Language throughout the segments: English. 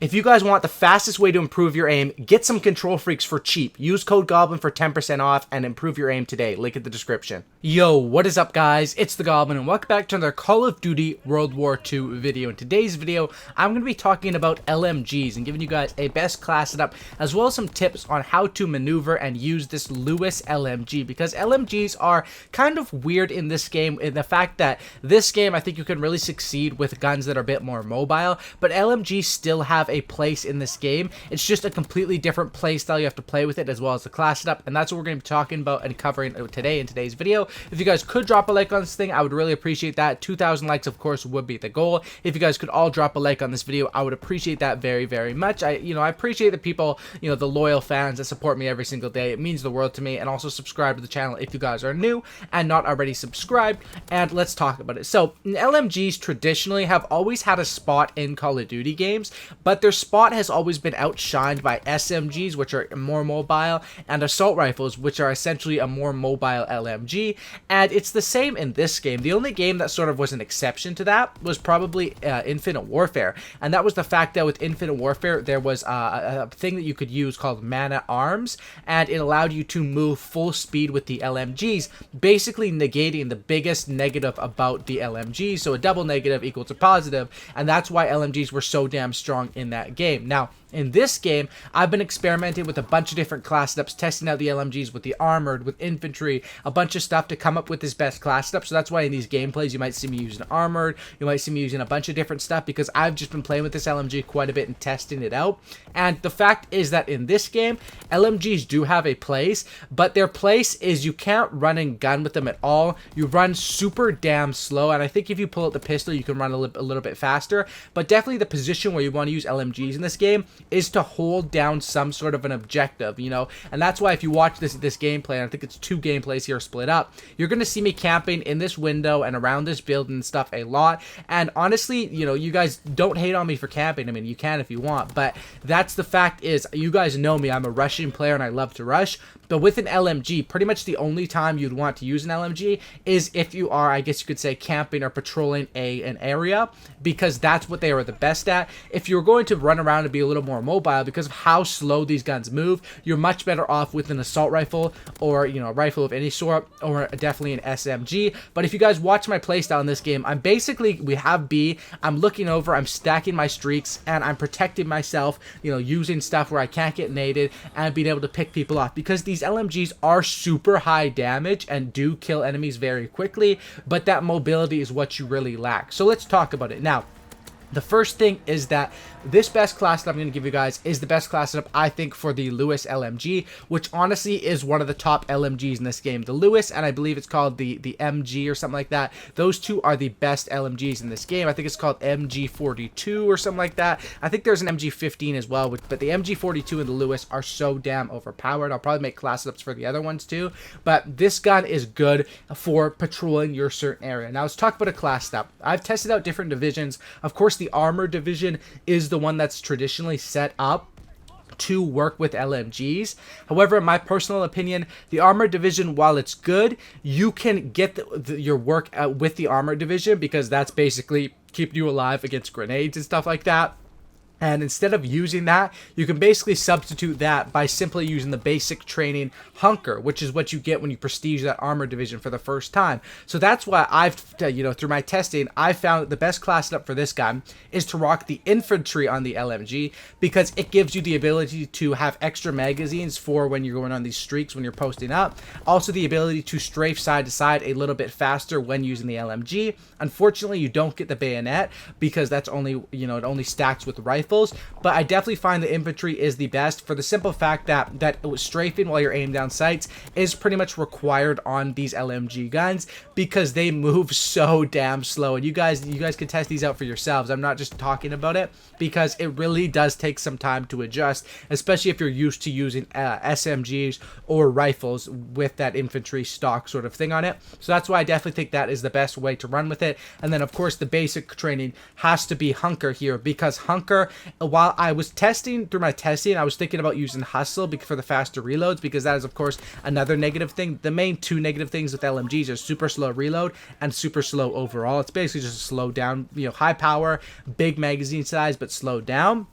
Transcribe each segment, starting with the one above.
If you guys want the fastest way to improve your aim, get some Control Freaks for cheap. Use code Goblin for 10% off and improve your aim today. Link in the description. Yo, what is up guys? It's the Goblin and welcome back to another Call of Duty World War II video. In today's video, I'm going to be talking about LMGs and giving you guys a best class setup as well as some tips on how to maneuver and use this Lewis LMG, because LMGs are kind of weird in this game in the fact that this game I think you can really succeed with guns that are a bit more mobile, but LMGs still have a place in this game. It's just a completely different play style you have to play with it, as well as the class setup, and that's what we're going to be talking about and covering today in today's video. If you guys could drop a like on this thing, I would really appreciate that. 2,000 likes of course would be the goal. If you guys could all drop a like on this video, I would appreciate that very, very much. I appreciate the people, the loyal fans that support me every single day. It means the world to me. And also subscribe to the channel if you guys are new and not already subscribed, and let's talk about it. So LMGs traditionally have always had a spot in Call of Duty games, but their spot has always been outshined by SMGs, which are more mobile, and assault rifles, which are essentially a more mobile LMG. And it's the same in this game. The only game that sort of was an exception to that was probably Infinite Warfare, and that was the fact that with Infinite Warfare there was a thing that you could use called mana arms, and it allowed you to move full speed with the LMGs, basically negating the biggest negative about the LMG. So a double negative equals a positive, and that's why LMGs were so damn strong in that game. Now, in this game, I've been experimenting with a bunch of different class setups, testing out the LMGs with the armored, with infantry, a bunch of stuff to come up with this best class setup. So that's why in these gameplays, you might see me using armored, you might see me using a bunch of different stuff, because I've just been playing with this LMG quite a bit and testing it out. And the fact is that in this game, LMGs do have a place, but their place is you can't run and gun with them at all. You run super damn slow, and I think if you pull out the pistol, you can run a little bit faster, but definitely the position where you want to use LMGs in this game is to hold down some sort of an objective, and that's why if you watch this gameplay, and I think it's 2 gameplays here split up, you're going to see me camping in this window and around this building and stuff a lot. And honestly, you guys don't hate on me for camping. I mean, you can if you want, but that's the fact is, you guys know me, I'm a rushing player and I love to rush. But with an LMG, pretty much the only time you'd want to use an LMG is if you are, I guess you could say, camping or patrolling an area, because that's what they are the best at. If you're going to run around and be a little more mobile, because of how slow these guns move, you're much better off with an assault rifle, or a rifle of any sort, or definitely an SMG. But if you guys watch my playstyle in this game, we have B, I'm looking over, I'm stacking my streaks, and I'm protecting myself, using stuff where I can't get naded, and being able to pick people off, because these LMGs are super high damage and do kill enemies very quickly, but that mobility is what you really lack. So let's talk about it now. The first thing is that this best class that I'm going to give you guys is the best class setup, I think, for the Lewis LMG, which honestly is one of the top LMGs in this game. The Lewis, and I believe it's called the MG or something like that. Those two are the best LMGs in this game. I think it's called MG42 or something like that. I think there's an MG15 as well, but the MG42 and the Lewis are so damn overpowered. I'll probably make class setups for the other ones too, but this gun is good for patrolling your certain area. Now let's talk about a class setup. I've tested out different divisions. Of course, the armor division is the one that's traditionally set up to work with LMGs. However, in my personal opinion, the armor division, while it's good, you can get your work with the armor division, because that's basically keeping you alive against grenades and stuff like that. And instead of using that, you can basically substitute that by simply using the basic training hunker, which is what you get when you prestige that armor division for the first time. So that's why I've, through my testing, I found that the best class setup for this gun is to rock the infantry on the LMG, because it gives you the ability to have extra magazines for when you're going on these streaks, when you're posting up. Also the ability to strafe side to side a little bit faster when using the LMG. Unfortunately, you don't get the bayonet, because that's only, it only stacks with rifles. But I definitely find the infantry is the best, for the simple fact that strafing while you're aiming down sights is pretty much required on these LMG guns, because they move so damn slow. And you guys can test these out for yourselves. I'm not just talking about it, because it really does take some time to adjust, especially if you're used to using SMGs or rifles with that infantry stock sort of thing on it. So that's why I definitely think that is the best way to run with it. And then of course the basic training has to be hunker here, because hunker, while I was testing through my testing, I was thinking about using hustle for the faster reloads, because that is of course another negative thing. The main 2 negative things with LMGs are super slow reload and super slow overall. It's basically just a slow down, high power, big magazine size, but slow down.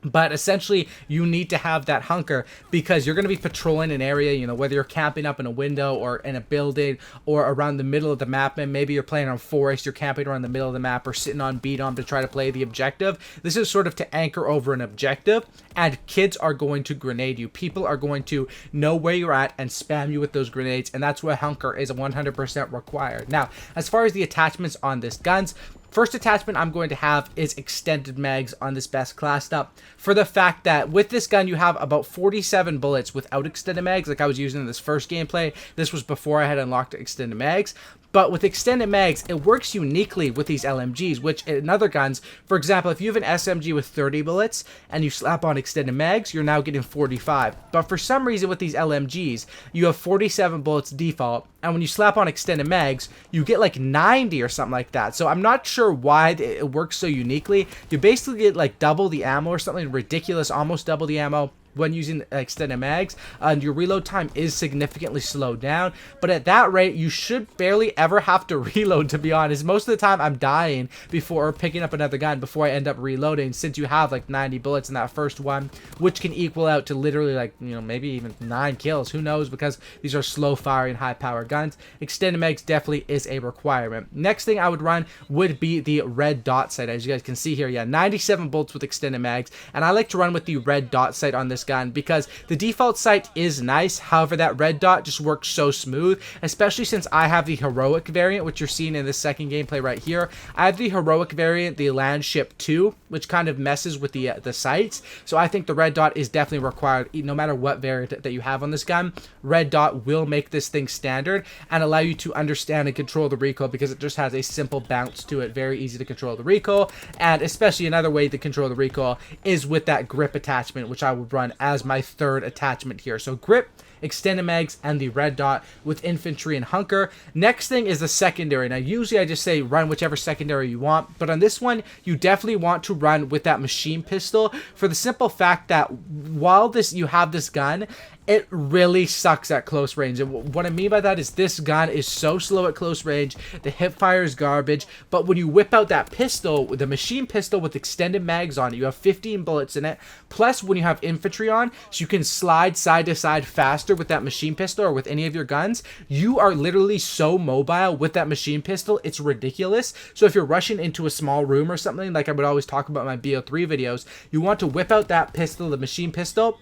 But essentially, you need to have that hunker because you're going to be patrolling an area, you know, whether you're camping up in a window or in a building or around the middle of the map. And maybe you're playing on forest, you're camping around the middle of the map or sitting on beat-on to try to play the objective. This is sort of to anchor over an objective, and kids are going to grenade you. People are going to know where you're at and spam you with those grenades, and that's why hunker is 100% required. Now, as far as the attachments on this guns, first attachment I'm going to have is extended mags on this best classed up, for the fact that with this gun you have about 47 bullets without extended mags, like I was using in this first gameplay. This was before I had unlocked extended mags. But with extended mags, it works uniquely with these LMGs, which in other guns, for example, if you have an SMG with 30 bullets and you slap on extended mags, you're now getting 45. But for some reason with these LMGs, you have 47 bullets default, and when you slap on extended mags, you get like 90 or something like that. So I'm not sure why it works so uniquely. You basically get like double the ammo or something ridiculous, almost double the ammo when using extended mags, and your reload time is significantly slowed down. But at that rate, you should barely ever have to reload, to be honest. Most of the time I'm dying before picking up another gun before I end up reloading, since you have like 90 bullets in that first one, which can equal out to literally like, you know, maybe even 9 kills, who knows, because these are slow firing high power guns. Extended mags definitely is a requirement. Next thing I would run would be the red dot sight. As you guys can see here, yeah, 97 bullets with extended mags, and I like to run with the red dot sight on this gun because the default sight is nice. However, that red dot just works so smooth, especially since I have the heroic variant, which you're seeing in this second gameplay right here. I have the heroic variant, the Landship 2, which kind of messes with the sights. So I think the red dot is definitely required no matter what variant that you have on this gun. Red dot will make this thing standard and allow you to understand and control the recoil, because it just has a simple bounce to it. Very easy to control the recoil, and especially another way to control the recoil is with that grip attachment, which I would run as my third attachment here. So grip, extended mags, and the red dot with infantry and hunker. Next thing is the secondary. Now usually I just say run whichever secondary you want, but on this one you definitely want to run with that machine pistol, for the simple fact that while you have this gun, it really sucks at close range. And what I mean by that is this gun is so slow at close range, the hip fire is garbage, but when you whip out that pistol, the machine pistol with extended mags on it, you have 15 bullets in it, plus when you have infantry on, so you can slide side to side faster with that machine pistol or with any of your guns. You are literally so mobile with that machine pistol, it's ridiculous. So if you're rushing into a small room or something, like I would always talk about in my BO3 videos, you want to whip out that pistol, the machine pistol,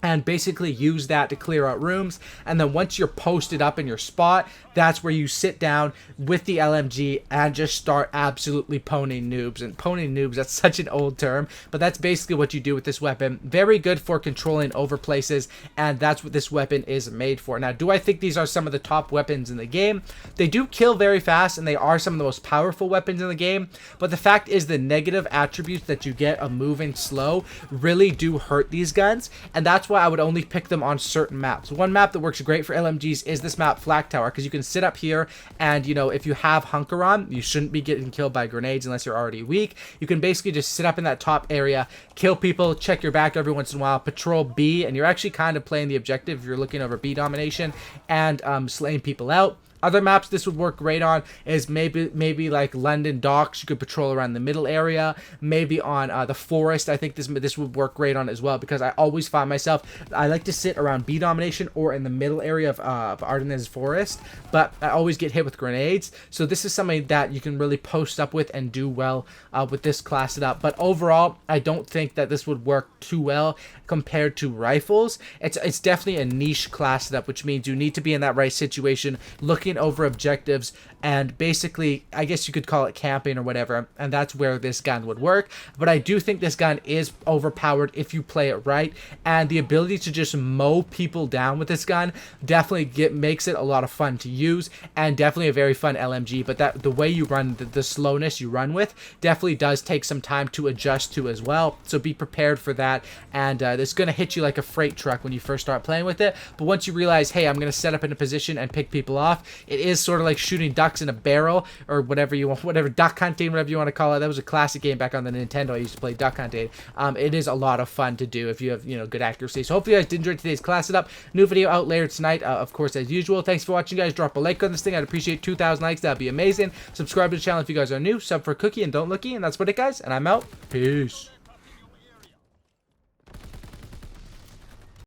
and basically use that to clear out rooms. And then once you're posted up in your spot, that's where you sit down with the LMG and just start absolutely pwning noobs. And pwning noobs, that's such an old term, but that's basically what you do with this weapon. Very good for controlling over places, and that's what this weapon is made for. Now, do I think these are some of the top weapons in the game? They do kill very fast, and they are some of the most powerful weapons in the game, but the fact is the negative attributes that you get of moving slow really do hurt these guns, and that's why I would only pick them on certain maps. One map that works great for LMGs is this map, Flak Tower, because you can sit up here and, you know, if you have hunker on, you shouldn't be getting killed by grenades unless you're already weak. You can basically just sit up in that top area, kill people, check your back every once in a while, patrol B, and you're actually kind of playing the objective if you're looking over B domination and slaying people out. Other maps this would work great on is maybe like London Docks. You could patrol around the middle area. Maybe on the forest. I think this would work great on as well, because I always find myself, I like to sit around B domination or in the middle area of Ardennes Forest, but I always get hit with grenades. So this is something that you can really post up with and do well with this class it up. But overall, I don't think that this would work too well compared to rifles. It's definitely a niche class it up, which means you need to be in that right situation, looking over objectives, and basically, I guess you could call it camping or whatever, and that's where this gun would work. But I do think this gun is overpowered if you play it right, and the ability to just mow people down with this gun definitely makes it a lot of fun to use, and definitely a very fun LMG. But that the way you run, the slowness you run with, definitely does take some time to adjust to as well, so be prepared for that. And it's going to hit you like a freight truck when you first start playing with it, but once you realize, hey, I'm going to set up in a position and pick people off, it is sort of like shooting ducks in a barrel, or whatever you want, whatever, duck hunting, whatever you want to call it. That was a classic game back on the Nintendo. I used to play duck hunting. It is a lot of fun to do if you have, you know, good accuracy. So hopefully you guys did enjoy today's class it up. New video out later tonight, of course, as usual. Thanks for watching, guys. Drop a like on this thing. I'd appreciate 2,000 likes. That'd be amazing. Subscribe to the channel if you guys are new. Sub for Cookie and Don't Looky, and that's what it, guys. And I'm out. Peace.